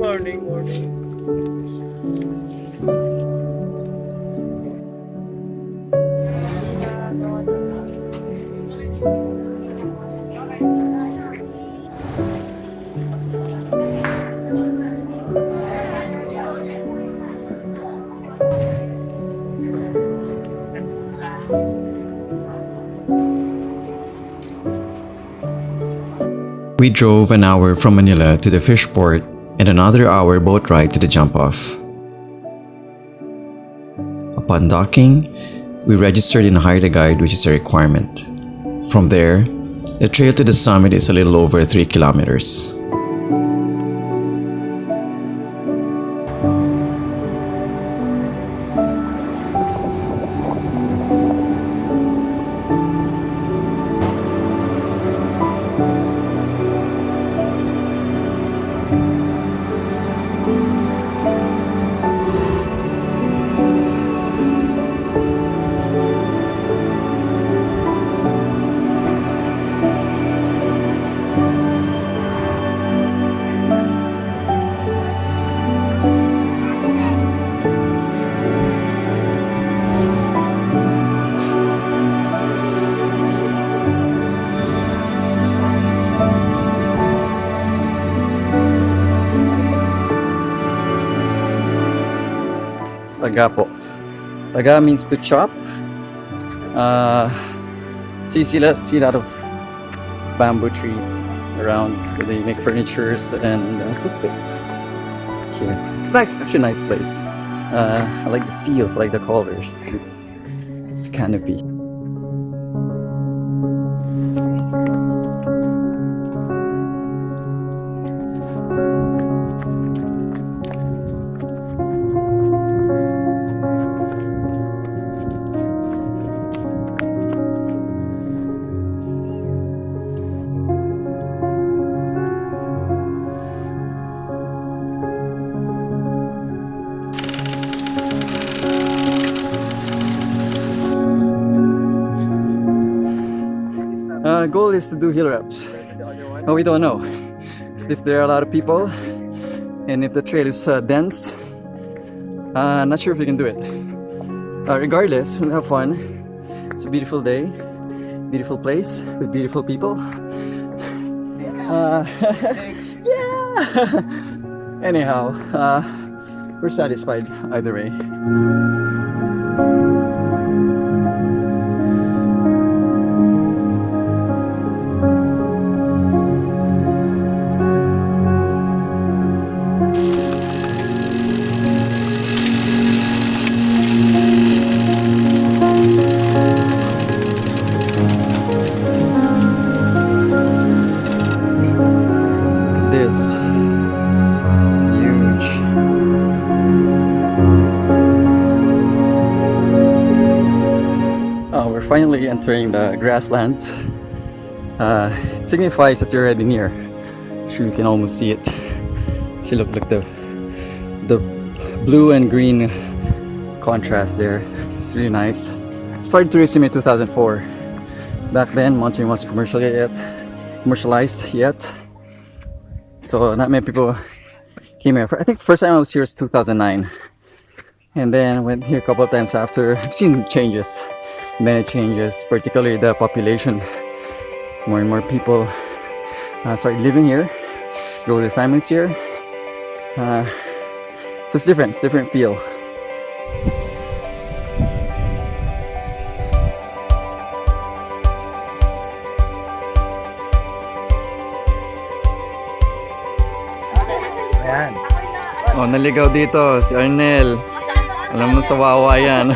Morning. We drove an hour from Manila to the fish port and another hour boat ride to the jump-off. Upon docking, we registered and hired a guide, which is a requirement. From there, the trail to the summit is a little over 3 kilometers. Tagapo. Taga means to chop. So you see a lot of bamboo trees around, so they make furnitures and this place here. It's nice, actually a nice place. I like the feels, I like the colors. It's canopy. Goal is to do hill reps, but we don't know. So if there are a lot of people and if the trail is dense, not sure if we can do it. Regardless, we'll have fun. It's a beautiful day, beautiful place with beautiful people. Yeah. Anyhow, we're satisfied either way. Finally entering the grasslands. It signifies that you're already near. Sure, you can almost see it. See, look the blue and green contrast there. It's really nice. Started tourism in 2004. Back then, mountain wasn't commercialized yet. So not many people came here. I think the first time I was here was 2009. And then I went here a couple of times after. I've seen changes. Many changes, particularly the population. More and more people start living here, grow their families here. So it's different feel. Ayan. Oh, naligaw dito si Arnel. Alam mo sa wawa yan.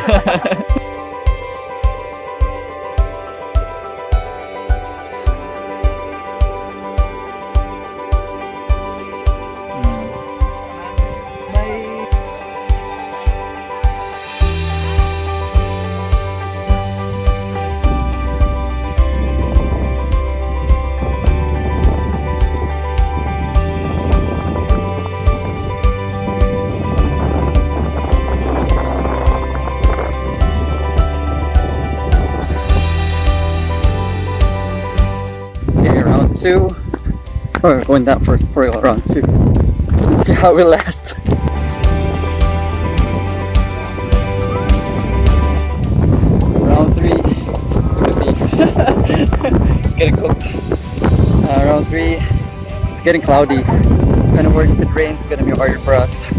2. Or going down first for round 2. Let's see how we last. Round 3. It's getting cooked. Round 3. It's getting cloudy. Kind of worried if it rains, it's gonna be harder for us.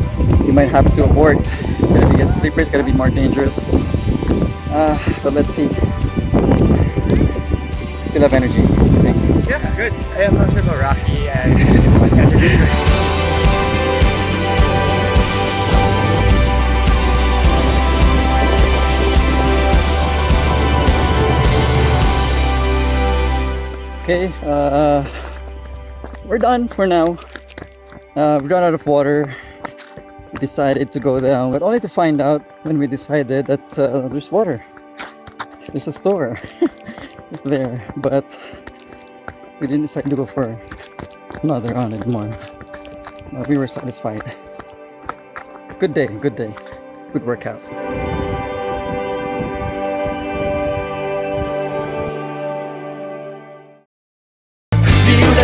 We might have to abort. It's gonna be slippery. It's gonna be more dangerous. But let's see. Still have energy, I think. Yeah, good. I am not sure about Rocky and Okay, we're done for now. We ran out of water. We decided to go down, but only to find out when we decided that there's water. There's a store there, but we didn't decide to go for another round anymore. We were satisfied. Good day, good workout.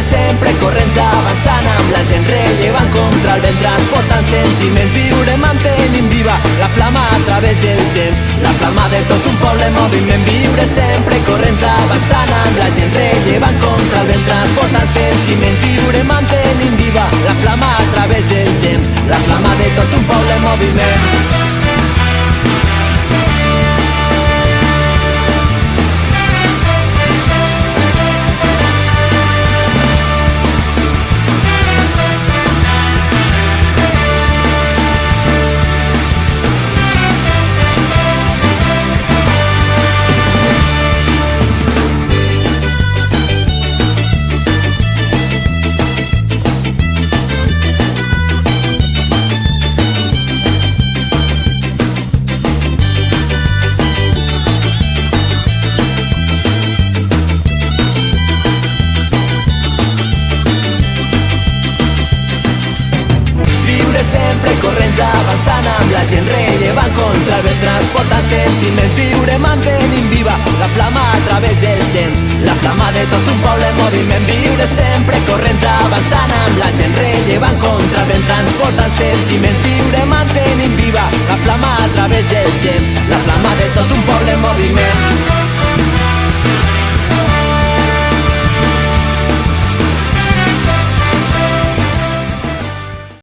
Sempre corrents avançant amb la gent rellevant contra el vent, transportant sentiments, viure mantenint viva la flama a través del temps, la flama de tot un poble en moviment, viure sempre corrents avançant amb la gent rellevant contra el vent, transportant sentiments, viure mantenint viva la flama a través del temps, la flama de tot un poble en moviment. Corrents avançant amb la gent rellevant contra el vent, transportant sentiments, viure mantenint viva la flama a través del temps, la flama de tot un poble en moviment, viure sempre corrents avançant amb la gent rellevant contra el vent, transportant sentiments, viure mantenint viva la